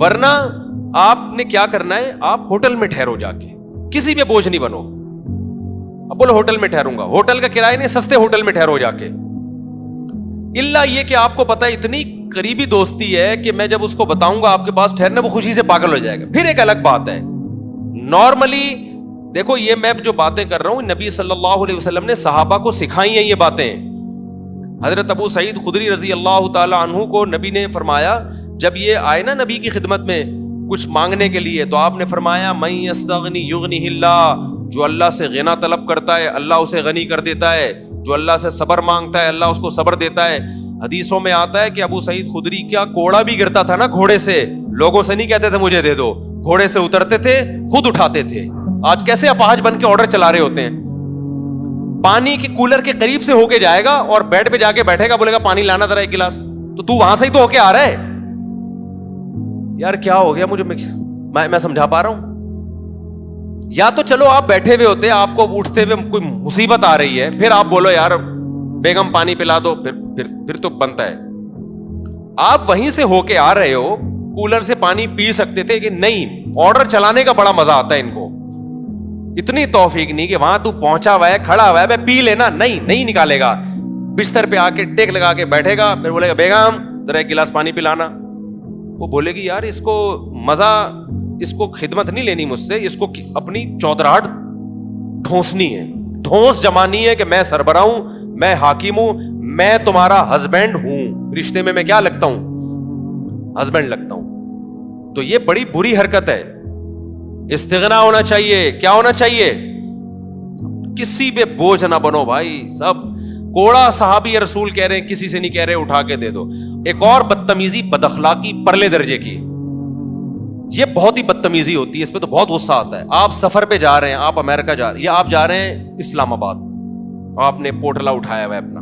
ورنہ آپ نے کیا کرنا ہے, آپ ہوٹل میں ٹھہرو جا کے, کسی پہ بوجھ نہیں بنو. اب بولو ہوٹل میں ٹھہروں گا, ہوٹل کا کرایہ نہیں, سستے ہوٹل میں ٹھہرو جا کے. الا یہ کہ آپ کو پتا ہے اتنی قریبی دوستی ہے کہ میں جب اس کو بتاؤں گا آپ کے پاس ٹھہرنا, وہ خوشی سے پاگل ہو جائے گا, پھر ایک الگ بات ہے. نارملی دیکھو یہ میں جو باتیں کر رہا ہوں نبی صلی اللہ علیہ وسلم نے صحابہ کو سکھائی ہیں یہ باتیں. حضرت ابو سعید خدری رضی اللہ تعالی عنہ کو نبی نے فرمایا, جب یہ آئے نا نبی کی خدمت میں کچھ مانگنے کے لیے, تو آپ نے فرمایا من یستغنی یغنیہ اللہ, جو اللہ سے غنا طلب کرتا ہے اللہ اسے غنی کر دیتا ہے, جو اللہ سے صبر مانگتا ہے اللہ اس کو صبر دیتا ہے. حدیثوں میں آتا ہے کہ ابو سعید خدری کیا کوڑا بھی گرتا تھا نا گھوڑے سے, لوگوں سے نہیں کہتے تھے مجھے دے دو, گھوڑے سے اترتے تھے خود اٹھاتے تھے. آج کیسے اپاہج بن کے آرڈر چلا رہے ہوتے ہیں, پانی کے کولر کے قریب سے ہو کے جائے گا اور بیڈ پہ جا کے بیٹھے گا, بولے گا پانی لانا ذرا ایک گلاس, تو وہاں سے ہی تو ہو کے آ رہا ہے. یار کیا ہو گیا مجھے, میں سمجھا پا رہا ہوں؟ یا تو چلو آپ بیٹھے ہوئے ہوتے, آپ کو اٹھتے ہوئے کوئی مصیبت آ رہی ہے, پھر آپ بولو یار بیگم پانی پلا دو, پھر تو بنتا ہے. آپ وہیں سے ہو کے آ رہے ہو, کولر سے پانی پی سکتے تھے کہ نہیں, آرڈر چلانے کا بڑا مزہ آتا ہے ان کو. اتنی توفیق نہیں کہ وہاں تو پہنچا ہوا ہے کھڑا ہوا ہے, میں پی لینا, نہیں نکالے گا, بستر پہ آ کے ٹیک لگا کے بیٹھے گا, پھر بولے گا بیگم ذرا ایک گلاس پانی پلانا. وہ بولے گی یار اس کو مزہ, اس کو خدمت نہیں لینی مجھ سے, اس کو اپنی چودراہٹ ڈھونسنی ہے, ڈھونس جمانی ہے کہ میں سربراہ ہوں, میں حاکم ہوں, میں تمہارا ہسبینڈ ہوں, رشتے میں کیا لگتا ہوں, ہسبینڈ لگتا ہوں. تو یہ بڑی بری حرکت ہے. استغنا ہونا چاہیے. کیا ہونا چاہیے؟ کسی پہ بوجھ نہ بنو بھائی. سب کوڑا صحابی رسول کہہ رہے ہیں, کسی سے نہیں کہہ رہے اٹھا کے دے دو. ایک اور بدتمیزی, بد اخلاقی پرلے درجے کی, یہ بہت ہی بدتمیزی ہوتی ہے, اس پہ تو بہت غصہ آتا ہے. آپ سفر پہ جا رہے ہیں, آپ امریکہ جا رہے ہیں, یا آپ جا رہے ہیں اسلام آباد, آپ نے پوٹلا اٹھایا ہوا ہے اپنا,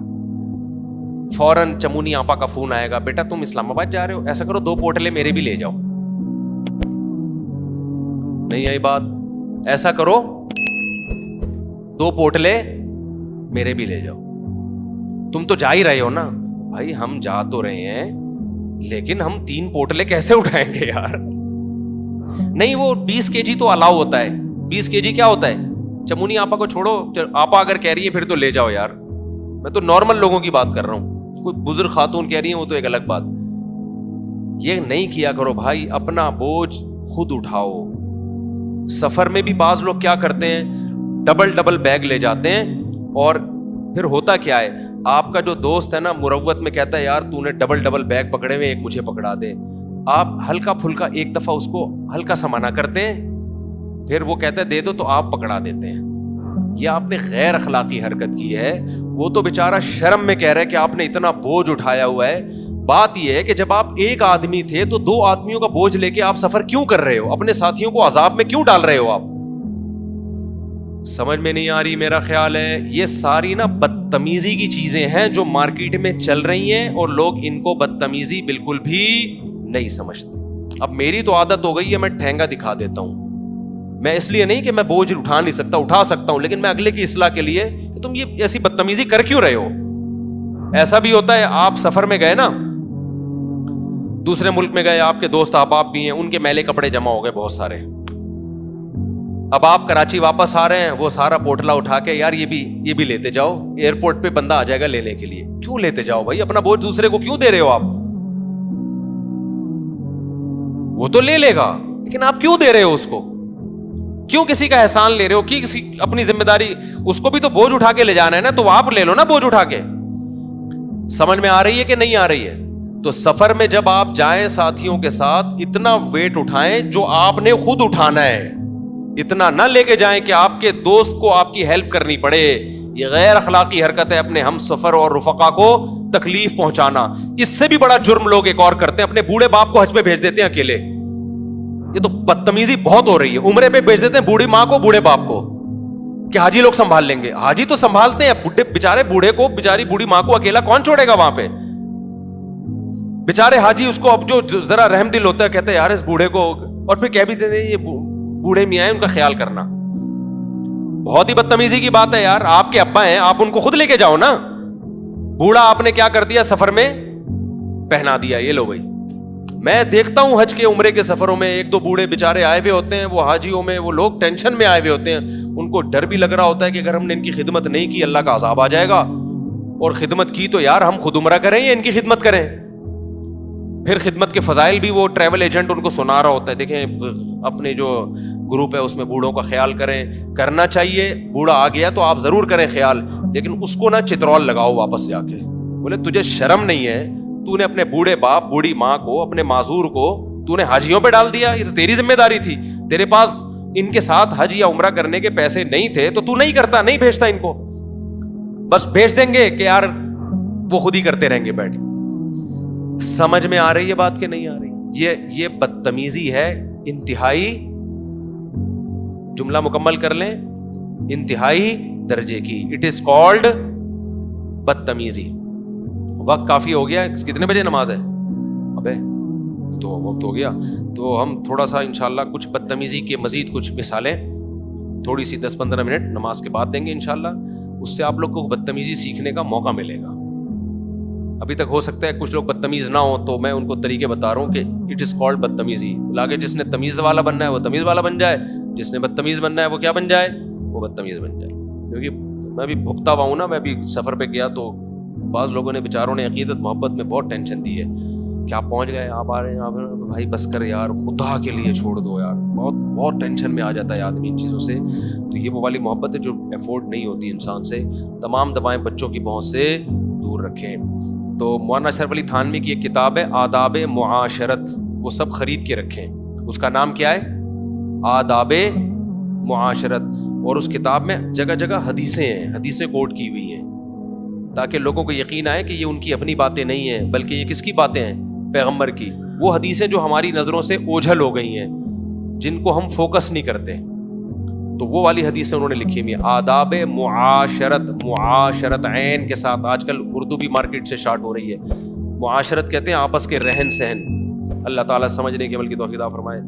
فوراً چمونی آپا کا فون آئے گا, بیٹا تم اسلام آباد جا رہے ہو, ایسا کرو 2 پوٹلے میرے بھی لے جاؤ. نہیں آئی بات؟ ایسا کرو 2 پوٹلے میرے بھی لے جاؤ. تم تو جا ہی رہے ہو نا بھائی, ہم جا تو رہے ہیں لیکن ہم 3 پوٹلے کیسے اٹھائیں گے یار؟ نہیں, وہ 20 kg تو الاؤ ہوتا ہے. 20 kg کیا ہوتا ہے؟ چمونی آپا کو چھوڑو, آپا اگر کہہ رہی ہے پھر تو لے جاؤ یار. میں تو نارمل لوگوں کی بات کر رہا ہوں, کوئی بزرگ خاتون کہہ رہی ہیں وہ تو ایک الگ بات. یہ نہیں کیا کرو بھائی, اپنا بوجھ خود اٹھاؤ. سفر میں بھی بعض لوگ کیا کرتے ہیں, ڈبل بیگ لے جاتے ہیں, اور پھر ہوتا کیا ہے, آپ کا جو دوست ہے نا مروت میں کہتا ہے یار تو نے ڈبل بیگ پکڑے ہوئے, ایک مجھے پکڑا دے. آپ ہلکا پھلکا ایک دفعہ اس کو ہلکا سا منع کرتے ہیں, پھر وہ کہتا ہے دے دو, تو آپ پکڑا دیتے ہیں. یہ آپ نے غیر اخلاقی حرکت کی ہے. وہ تو بیچارہ شرم میں کہہ رہا ہے کہ آپ نے اتنا بوجھ اٹھایا ہوا ہے. بات یہ ہے کہ جب آپ ایک آدمی تھے تو 2 آدمیوں کا بوجھ لے کے آپ سفر کیوں کر رہے ہو, اپنے ساتھیوں کو عذاب میں کیوں ڈال رہے ہو آپ؟ سمجھ میں نہیں آ رہی. میرا خیال ہے یہ ساری نا بدتمیزی کی چیزیں ہیں جو مارکیٹ میں چل رہی ہیں, اور لوگ ان کو بدتمیزی بالکل بھی نہیں سمجھتے. اب میری تو عادت ہو گئی ہے, میں ٹھینگا دکھا دیتا ہوں. میں اس لیے نہیں کہ میں بوجھ اٹھا نہیں سکتا, اٹھا سکتا ہوں, لیکن میں اگلے کی اصلاح کے لیے کہ تم یہ ایسی بدتمیزی کر کیوں رہے ہو. ایسا بھی ہوتا ہے آپ سفر میں گئے نا, دوسرے ملک میں گئے, آپ کے دوست احباب بھی ہیں, ان کے میلے کپڑے جمع ہو گئے بہت سارے. اب آپ کراچی واپس آ رہے ہیں, وہ سارا پوٹلا اٹھا کے یار یہ بھی لیتے جاؤ, ایئرپورٹ پہ بندہ آ جائے گا لینے کے لیے. کیوں لیتے جاؤ بھائی, اپنا بوجھ دوسرے کو کیوں دے رہے ہو آپ؟ وہ تو لے لے گا, لیکن آپ کیوں دے رہے ہو اس کو؟ کیوں کسی کا احسان لے رہے ہو؟ کی کسی اپنی ذمہ داری, اس کو بھی تو بوجھ اٹھا کے لے جانا ہے نا, تو آپ لے لو نا بوجھ اٹھا کے. سمجھ میں آ رہی ہے کہ نہیں آ رہی ہے؟ تو سفر میں جب آپ جائیں ساتھیوں کے ساتھ, اتنا ویٹ اٹھائیں جو آپ نے خود اٹھانا ہے. اتنا نہ لے کے جائیں کہ آپ کے دوست کو آپ کی ہیلپ کرنی پڑے. یہ غیر اخلاقی حرکت ہے, اپنے ہم سفر اور رفقا کو تکلیف پہنچانا. اس سے بھی بڑا جرم لوگ ایک اور کرتے ہیں, اپنے بوڑھے باپ کو حج پہ بھیج دیتے ہیں اکیلے. یہ تو بدتمیزی بہت ہو رہی ہے. عمرے پہ بھیج دیتے ہیں بوڑھی ماں کو, بوڑھے باپ کو, کہ حاجی لوگ سنبھال لیں گے. حاجی تو سنبھالتے ہیں, بےچارے بوڑھے کو, بےچاری بوڑھی ماں کو اکیلا کون چھوڑے گا وہاں پہ؟ بےچارے حاجی اس کو اب جو ذرا رحم دل ہوتا ہے کہتے ہیں یار اس بوڑھے کو, اور پھر کہہ بھی دیتے ہیں یہ بوڑھے میاں ہیں, ان کا خیال کرنا. بہت ہی بدتمیزی کی بات ہے یار. آپ کے ابا ہیں, آپ ان کو خود لے کے جاؤ نا. بوڑھا آپ نے کیا کر دیا سفر میں, پہنا دیا, یہ لو بھائی میں دیکھتا ہوں حج کے عمرے کے سفروں میں ایک دو بوڑھے بےچارے آئے ہوئے ہوتے ہیں, وہ حاجیوں میں وہ لوگ ٹینشن میں آئے ہوئے ہوتے ہیں, ان کو ڈر بھی لگ رہا ہوتا ہے کہ اگر ہم نے ان کی خدمت نہیں کی اللہ کا عذاب آ جائے گا, اور خدمت کی تو یار ہم خود عمرہ کریں یا ان کی خدمت کریں. پھر خدمت کے فضائل بھی وہ ٹریول ایجنٹ ان کو سنا رہا ہوتا ہے, دیکھیں اپنے جو گروپ ہے اس میں بوڑھوں کا خیال کریں, کرنا چاہیے, بوڑھا آ گیا تو آپ ضرور کریں خیال, لیکن اس کو نہ چترول لگاؤ واپس جا کے. بولے تجھے شرم نہیں ہے, تو نے اپنے بوڑھے باپ بوڑھی ماں کو, اپنے معذور کو تو نے حاجیوں پہ ڈال دیا, یہ تو تیری ذمہ داری تھی, تیرے پاس ان کے ساتھ حج یا عمرہ کرنے کے پیسے نہیں تھے تو نہیں کرتا, نہیں بھیجتا ان کو, بس بھیج دیں گے کہ یار وہ خود ہی کرتے رہیں گے بیٹھ. سمجھ میں آ رہی ہے بات کہ نہیں آ رہی؟ یہ بدتمیزی ہے انتہائی, جملہ مکمل کر لیں, انتہائی درجے کی. اٹ از کالڈ بدتمیزی. وقت کافی ہو گیا, کتنے بجے نماز ہے؟ ابے تو وقت ہو گیا, تو ہم تھوڑا سا انشاءاللہ کچھ بدتمیزی کے مزید کچھ مثالیں تھوڑی سی 10-15 منٹ نماز کے بعد دیں گے انشاءاللہ. اس سے آپ لوگ کو بدتمیزی سیکھنے کا موقع ملے گا. ابھی تک ہو سکتا ہے کچھ لوگ بدتمیز نہ ہوں, تو میں ان کو طریقے بتا رہا ہوں کہ اٹ از کالڈ بدتمیزی. لاگے جس نے تمیز والا بننا ہے وہ تمیز والا بن جائے, جس نے بدتمیز بننا ہے وہ کیا بن جائے, وہ بدتمیز بن جائے. کیونکہ میں بھی بھگتا ہوا ہوں نا, میں بھی سفر پہ گیا تو بعض لوگوں نے بیچاروں نے عقیدت محبت میں بہت ٹینشن دی ہے کہ آپ پہنچ گئے, آپ آ رہے ہیں, آپ بھائی بس کر یار, خدا کے لیے چھوڑ دو یار. بہت بہت ٹینشن میں آ جاتا ہے آدمی ان چیزوں سے. تو یہ وہ والی محبت ہے جو افورڈ نہیں ہوتی انسان سے. تمام دبائیں بچوں کی پہنچ سے دور رکھیں. تو مولانا اشرف علی تھانوی کی ایک کتاب ہے آداب معاشرت, وہ سب خرید کے رکھیں. اس کا نام کیا ہے؟ آداب معاشرت. اور اس کتاب میں جگہ جگہ حدیثیں ہیں, حدیثیں کوٹ کی ہوئی ہیں, تاکہ لوگوں کو یقین آئے کہ یہ ان کی اپنی باتیں نہیں ہیں بلکہ یہ کس کی باتیں ہیں؟ پیغمبر کی. وہ حدیثیں جو ہماری نظروں سے اوجھل ہو گئی ہیں, جن کو ہم فوکس نہیں کرتے, تو وہ والی حدیثیں انہوں نے لکھی ہوئی ہیں. آداب معاشرت, معاشرت عین کے ساتھ. آج کل اردو بھی مارکیٹ سے شارٹ ہو رہی ہے. معاشرت کہتے ہیں آپس کے رہن سہن. اللہ تعالیٰ سمجھنے کی عمل کی توفیق عطا فرمائے.